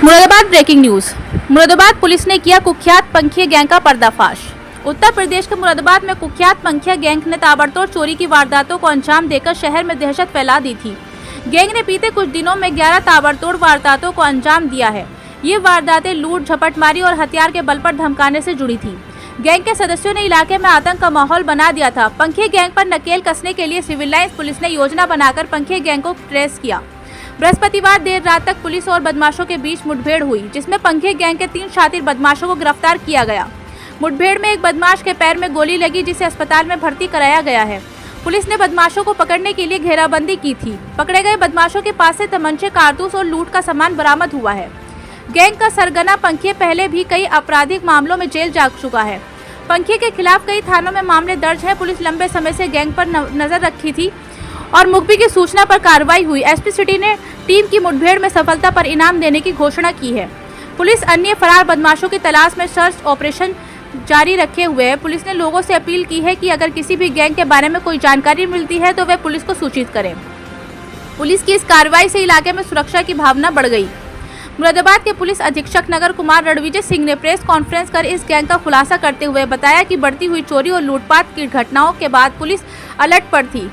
Moradabad breaking news. Moradabad police ने किया कुख्यात पंखिया गैंग का पर्दाफाश। उत्तर प्रदेश के मुरादाबाद में कुख्यात पंखिया गैंग ने ताबड़तोड़ चोरी की वारदातों को अंजाम देकर शहर में दहशत फैला दी थी। गैंग ने बीते कुछ दिनों में 11 ताबड़तोड़ वारदातों को अंजाम दिया है। ये वारदातें लूट, झपटमारी और हथियार के बल पर धमकाने से जुड़ी थी। गैंग के सदस्यों ने इलाके में आतंक का माहौल बना दिया था। पंखिया गैंग पर नकेल कसने के लिए सिविल लाइंस पुलिस ने योजना बनाकर पंखिया गैंग को ट्रेस किया। बृहस्पतिवार देर रात तक पुलिस और बदमाशों के बीच मुठभेड़ हुई, जिसमें पंखिया गैंग के 3 शातिर बदमाशों को गिरफ्तार किया गया। मुठभेड़ में एक बदमाश के पैर में गोली लगी, जिसे अस्पताल में भर्ती कराया गया है। पुलिस ने बदमाशों को पकड़ने के लिए घेराबंदी की थी। पकड़े गए बदमाशों के पास से तमंचे, कारतूस और लूट का सामान बरामद हुआ है। गैंग का सरगना पंखिया पहले भी कई आपराधिक मामलों में जेल जा चुका है। पंखिया के खिलाफ कई थानों में मामले दर्ज हैं। पुलिस लंबे समय से गैंग पर नजर रखी थी और मुखबिर की सूचना पर कार्रवाई हुई। एसपी सिटी ने टीम की मुठभेड़ में सफलता पर इनाम देने की घोषणा की है। पुलिस अन्य फरार बदमाशों की तलाश में सर्च ऑपरेशन जारी रखे हुए है। पुलिस ने लोगों से अपील की है कि अगर किसी भी गैंग के बारे में कोई जानकारी मिलती है तो वे पुलिस को सूचित करें। पुलिस की इस कार्रवाई से इलाके में सुरक्षा की भावना बढ़ गई। मुरादाबाद के पुलिस अधीक्षक नगर कुमार रणविजय सिंह ने प्रेस कॉन्फ्रेंस कर इस गैंग का खुलासा करते हुए बताया कि बढ़ती हुई चोरी और लूटपाट की घटनाओं के बाद पुलिस अलर्ट पर थी।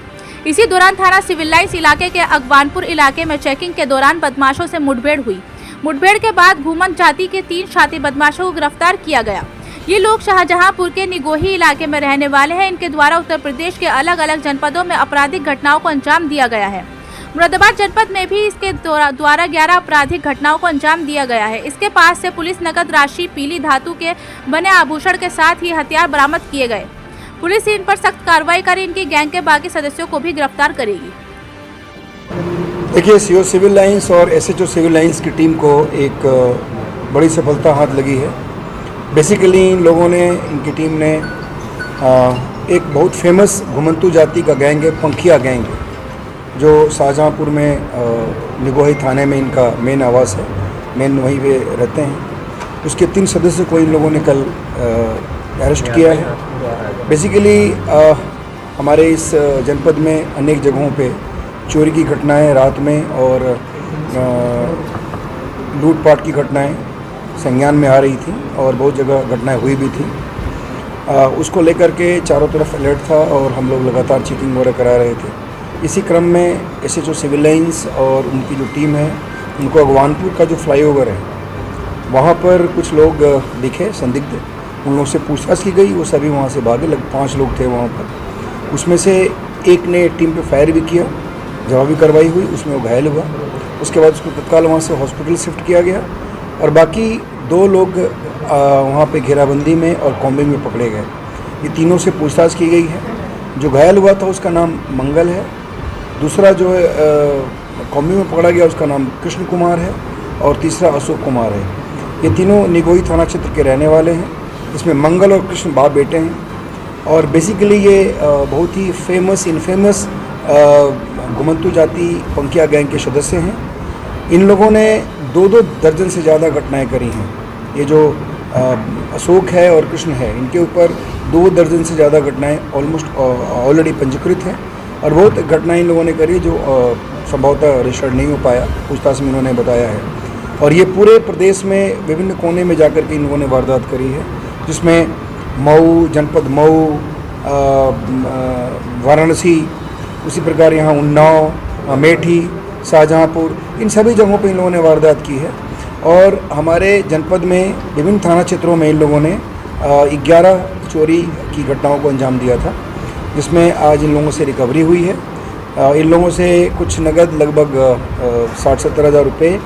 इसी दौरान थाना सिविल लाइंस इलाके के अगवानपुर इलाके में चेकिंग के दौरान बदमाशों से मुठभेड़ हुई। मुठभेड़ के बाद घूमन जाति के 3 शातिर बदमाशों को गिरफ्तार किया गया। ये लोग शाहजहांपुर के निगोही इलाके में रहने वाले हैं। इनके द्वारा उत्तर प्रदेश के अलग अलग जनपदों में आपराधिक घटनाओं को अंजाम दिया गया है। मुरादाबाद जनपद में भी इसके द्वारा 11 आपराधिक घटनाओं को अंजाम दिया गया है। इसके पास से पुलिस नकद राशि, पीली धातु के बने आभूषण के साथ ही हथियार बरामद किए गए। पुलिस इन पर सख्त कार्रवाई कर इनकी गैंग के बाकी सदस्यों को भी गिरफ्तार करेगी। देखिए, सीओ सिविल लाइंस और एसएचओ सिविल लाइंस की टीम को एक बड़ी सफलता हाथ लगी है। बेसिकली इन लोगों ने, इनकी टीम ने एक बहुत फेमस घुमंतू जाति का गैंग है, पंखिया गैंग है, जो शाहजहांपुर में निगोही थाने में इनका मेन आवास है, मेन वहीं पे रहते हैं। उसके 3 सदस्य को इन लोगों ने कल अरेस्ट किया है। बेसिकली हमारे इस जनपद में अनेक जगहों पे चोरी की घटनाएं रात में और लूटपाट की घटनाएं संज्ञान में आ रही थी और बहुत जगह घटनाएं हुई भी थी। उसको लेकर के चारों तरफ अलर्ट था और हम लोग लगातार चेकिंग वगैरह करा रहे थे। इसी क्रम में एसएचओ सिविल लाइंस और उनकी जो टीम है, उनको अगवानपुर का जो फ्लाईओवर है वहाँ पर कुछ लोग दिखे संदिग्ध। उन लोगों से पूछताछ की गई, वो सभी वहाँ से भागे। लगभग 5 लोग थे वहाँ पर। उसमें से एक ने टीम पे फायर भी किया, जवाबी कार्रवाई हुई, उसमें वो घायल हुआ। उसके बाद उसको तत्काल वहाँ से हॉस्पिटल शिफ्ट किया गया और बाकी 2 लोग वहाँ पे घेराबंदी में और कॉम्बिंग में पकड़े गए। ये तीनों से पूछताछ की गई है। जो घायल हुआ था उसका नाम मंगल है, दूसरा जो है कॉम्बिंग में पकड़ा गया उसका नाम कृष्ण कुमार है और तीसरा अशोक कुमार है। ये तीनों निगोही थाना क्षेत्र के रहने वाले हैं। इसमें मंगल और कृष्ण बाप बेटे हैं और बेसिकली ये बहुत ही फेमस इनफेमस घुमंतू जाति पंखिया गैंग के सदस्य हैं। इन लोगों ने 2-2 दर्जन से ज़्यादा घटनाएं करी हैं। ये जो अशोक है और कृष्ण है, इनके ऊपर 2 दर्जन से ज़्यादा घटनाएं ऑलमोस्ट ऑलरेडी पंजीकृत हैं और बहुत घटनाएं इन लोगों ने करी जो संभवतः रजिस्टर्ड नहीं हो पाया। पूछताछ में इन्होंने बताया है और ये पूरे प्रदेश में विभिन्न कोने में जाकर के इन लोगों ने वारदात करी है, जिसमें मऊ, जनपद मऊ, वाराणसी, उसी प्रकार यहाँ उन्नाव, अमेठी, शाहजहांपुर, इन सभी जगहों पे इन लोगों ने वारदात की है। और हमारे जनपद में विभिन्न थाना क्षेत्रों में इन लोगों ने 11 चोरी की घटनाओं को अंजाम दिया था, जिसमें आज इन लोगों से रिकवरी हुई है। इन लोगों से कुछ नगद लगभग 60-70 हज़ार रुपये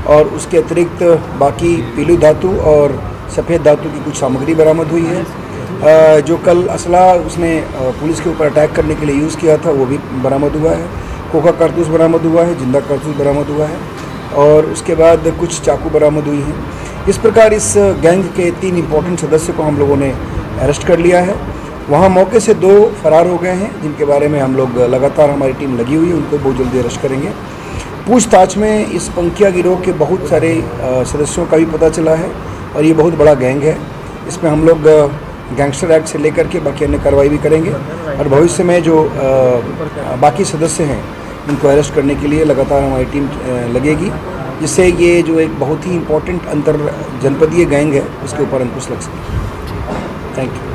और उसके अतिरिक्त बाकी पीली धातु और सफ़ेद धातु की कुछ सामग्री बरामद हुई है। जो कल असला उसने पुलिस के ऊपर अटैक करने के लिए यूज़ किया था वो भी बरामद हुआ है। खोखा कारतूस बरामद हुआ है, जिंदा कारतूस बरामद हुआ है और उसके बाद कुछ चाकू बरामद हुई हैं। इस प्रकार इस गैंग के 3 इम्पोर्टेंट सदस्य को हम लोगों ने अरेस्ट कर लिया है। वहाँ मौके से 2 फरार हो गए हैं, जिनके बारे में हम लोग लगातार हमारी टीम लगी हुई है, उनको बहुत जल्दी अरेस्ट करेंगे। पूछताछ में इस पंखिया गिरोह के बहुत सारे सदस्यों का भी पता चला है और ये बहुत बड़ा गैंग है। इसमें हम लोग गैंगस्टर एक्ट से लेकर के बाकी अन्य कार्रवाई भी करेंगे और भविष्य में जो बाकी सदस्य हैं उनको अरेस्ट करने के लिए लगातार हमारी टीम लगेगी जिससे ये जो एक बहुत ही इम्पोर्टेंट अंतर जनपदीय गैंग है उसके ऊपर अंकुश लग सके। Thank you.